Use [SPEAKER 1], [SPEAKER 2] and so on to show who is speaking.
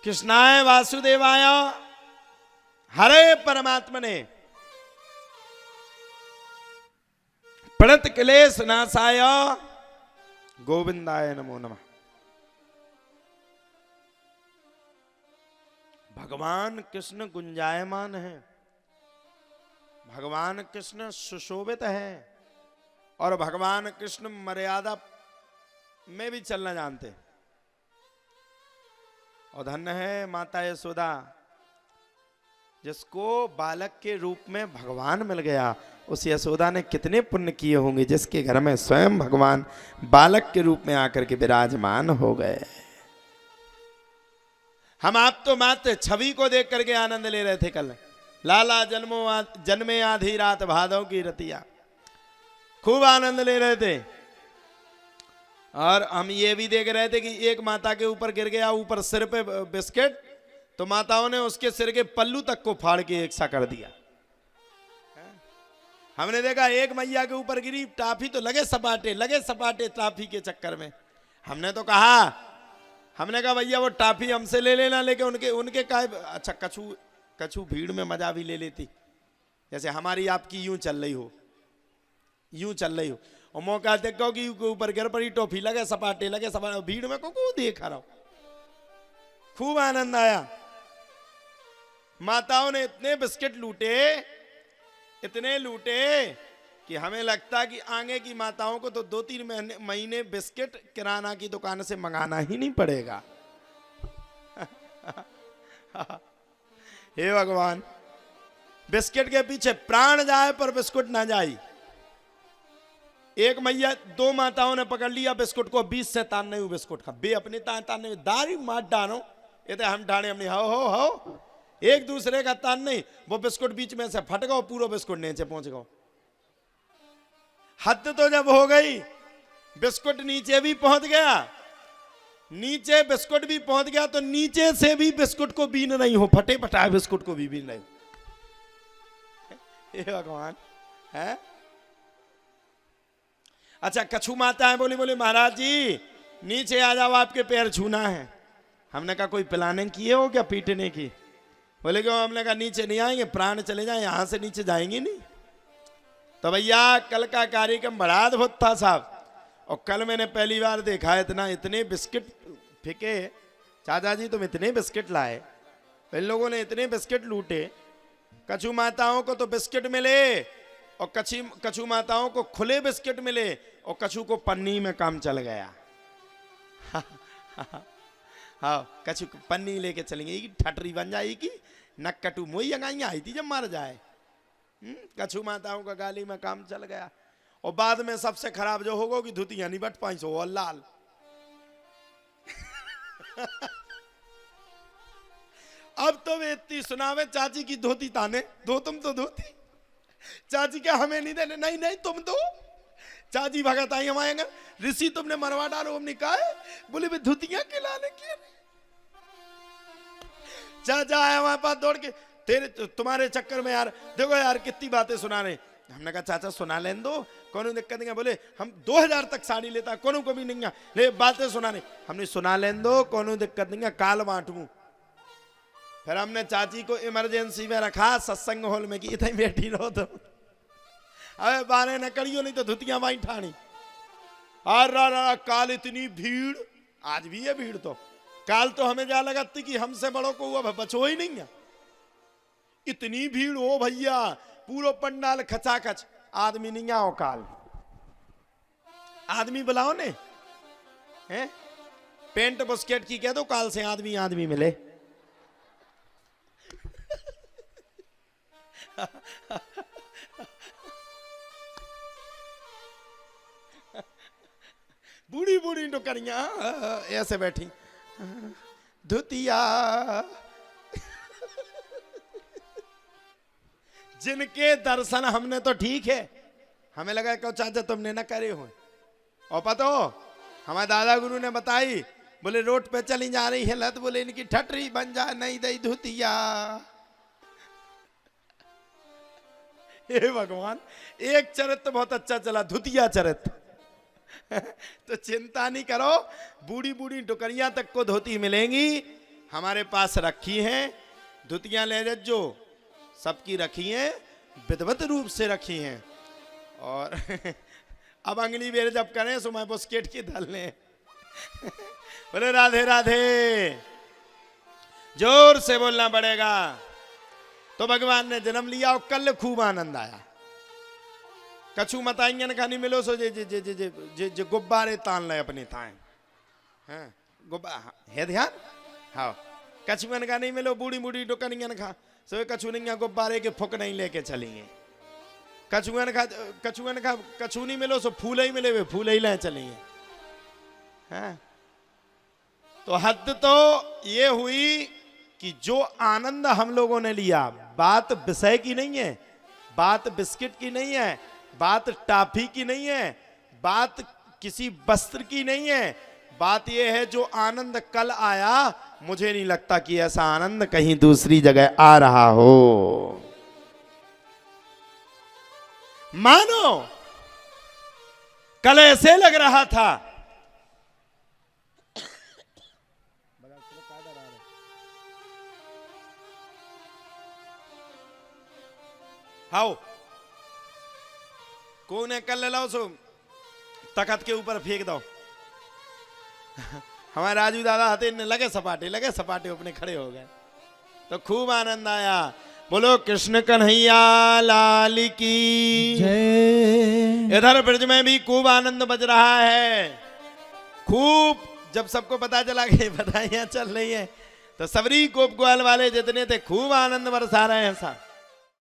[SPEAKER 1] कृष्णाय वासुदेवाय हरे परमात्मने प्रणत क्लेश नाशाय गोविंदाय नमो नमः। भगवान कृष्ण गुंजायमान है, भगवान कृष्ण सुशोभित है और भगवान कृष्ण मर्यादा में भी चलना जानते हैं। और धन्य है माता यशोदा जिसको बालक के रूप में भगवान मिल गया। उस यशोदा ने कितने पुण्य किए होंगे जिसके घर में स्वयं भगवान बालक के रूप में आकर के विराजमान हो गए। हम आप तो मात्र छवि को देख करके आनंद ले रहे थे कल। लाला जन्मे आधी रात भादों की रतिया, खूब आनंद ले रहे थे। और हम ये भी देख रहे थे कि एक माता के ऊपर गिर गया, ऊपर सिर पे बिस्किट, तो माताओं ने उसके सिर के पल्लू तक को फाड़ के एक सा कर दिया। हमने देखा एक मैया के ऊपर गिरी टाफी तो लगे सपाटे टाफी के चक्कर में। हमने तो कहा, हमने कहा भैया वो टाफी हमसे ले लेना, लेकिन उनके का अच्छा कछु भीड़ में मजा भी ले लेती, जैसे हमारी आपकी यूं चल रही हो और मौका देखो कि ऊपर गिर पड़ी टोफी लगे सपाटे भीड़ में को देख रहा हूं। खूब आनंद आया। माताओं ने इतने लूटे कि हमें लगता कि आगे की माताओं को तो 2-3 महीने बिस्किट किराना की दुकान से मंगाना ही नहीं पड़ेगा। हे भगवान, बिस्किट के पीछे प्राण जाए पर बिस्कुट ना जाए। एक मैया 2 माताओं ने पकड़ लिया बिस्कुट को, 20 से तान नहीं बिस्कुट का बे अपने तान नहीं दारी मार डालो ये तो हम ढाणे हमने हो एक दूसरे का तान नहीं। वो बिस्कुट बीच में से फट गो, पूरा बिस्कुट नीचे पहुंच गो। हद तो जब हो गई, बिस्कुट नीचे भी पहुंच गया, नीचे बिस्कुट भी पहुंच गया तो नीचे से भी बिस्कुट को बीन नहीं हो, फटे फटाए बिस्कुट को भी बीन नहीं। हे भगवान है। अच्छा, कछु माता है बोले महाराज जी नीचे आ जाओ, आपके पैर छूना है। हमने कहा कोई प्लानिंग किए हो क्या पीटने की? बोले क्यों? हमने कहा नीचे नहीं आएंगे, प्राण चले जाए, यहां से नीचे जाएंगे नहीं। तो भैया कल का कार्यक्रम बड़ा अद्भुत था साहब। और कल मैंने पहली बार देखा इतने बिस्किट फेंके। चाचा जी तुम इतने बिस्किट लाए, इन लोगों ने इतने बिस्किट लूटे। कछु माताओं को तो बिस्किट मिले और कछु माताओं को खुले बिस्किट मिले और कछु को पन्नी में काम चल गया। हाँ, कछु पन्नी लेके चलेंगे, ठटरी बन जाएगी, नक कटू मोई अंगाइयां आई थी जब मर जाए। कछु माताओं का गाली में काम चल गया। और बाद में सबसे खराब जो होगा कि धुतियां नहीं बट 500 और लाल। अब तो वे इतनी सुनावे चाची की धोती ताने दो, तुम तो धोती चाची क्या हमें नहीं देने? नहीं तुम दो। चाची भगत आई हमारे ऋषि तुमने मरवा डालो। हमने कहा है, बोले वे धुतियां खिलाने के। चाचा आया हमारे पास दौड़ के, तुम्हारे चक्कर में यार देखो यार कितनी बातें सुना रहे। हमने कहा चाचा सुना लें दो, कौन दिक्कत नहीं। बोले हम 2000 तक साड़ी लेता, कौन को भी नहीं ले बातें सुनाने। हमने सुना लें दो, कौन दिक्कत नहीं, काल बांटू। फिर हमने चाची को इमरजेंसी में रखा सत्संग हॉल में कि इतनी बैठी रहो तुम, अबे बारे न करियो नहीं तो धुतियां बाई ठानी। और काल इतनी भीड़, आज भी है भीड़। तो काल तो हमें जा लगा थी कि हमसे बड़ों को हुआ बचो ही नहीं है। इतनी भीड़ हो भैया, पूरा पंडाल खचाखच, आदमी नहीं आओ। काल आदमी बुलाओ ने हैं, पेंट बुस्केट की कह दो काल से आदमी मिले। बूढ़ी टुकरियां ऐसे बैठी, धुतिया जिनके दर्शन हमने तो ठीक है, हमें लगा कि चाचा तुमने ना करे हो। और पता हो हमारे दादा गुरु ने बताई, बोले रोड पे चली जा रही है लत, बोले इनकी ठटरी बन जा नहीं दई धुतिया। हे भगवान, एक चरित्र बहुत अच्छा चला, धुतिया चरित्र। तो चिंता नहीं करो, बूढ़ी टुकरियां तक को धोती मिलेंगी। हमारे पास रखी हैं, धुतियां ले जो सबकी रखी हैं, विधिवत रूप से रखी हैं। और अब अगली बेर जब करें सो मैं बुस्केट की धल लें। बोले राधे राधे, जोर से बोलना पड़ेगा। तो भगवान ने जन्म लिया और कल खूब आनंद आया। कछु मताइयन खानी मिलो सो जे जे जे जे जे जे गुब्बारे तान ले अपने थाए। हाँ है ध्यान। हाँ कछुअन का नहीं मिलो, बूढ़ी बूढ़ी डुकनियन खा सो कछु नहीं गुब्बारे के फुक नहीं लेके चलेंगे। कछुअन खा कछु नहीं मिलो सो फूल ही मिले, वे फूल ही ले चलेंगे। हाँ तो हद तो ये हुई कि जो आनंद हम लोगों ने लिया, बात विषय की नहीं है, बात बिस्किट की नहीं है, बात टॉफी की नहीं है, बात किसी वस्त्र की नहीं है, बात यह है जो आनंद कल आया, मुझे नहीं लगता कि ऐसा आनंद कहीं दूसरी जगह आ रहा हो। मानो कल ऐसे लग रहा था हाउ कौन है, कल ले लाओ सो तखत के ऊपर फेंक दो। हमारे राजू दादा आते लगे सपाटे अपने खड़े हो गए। तो खूब आनंद आया। बोलो कृष्ण कन्हैया लाल की जय। इधर ब्रज में भी खूब आनंद बज रहा है। खूब जब सबको पता चला कि बधाइयां चल रही है तो सबरी गोप ग्वाल वाले जितने थे खूब आनंद बरसा रहे हैं। सब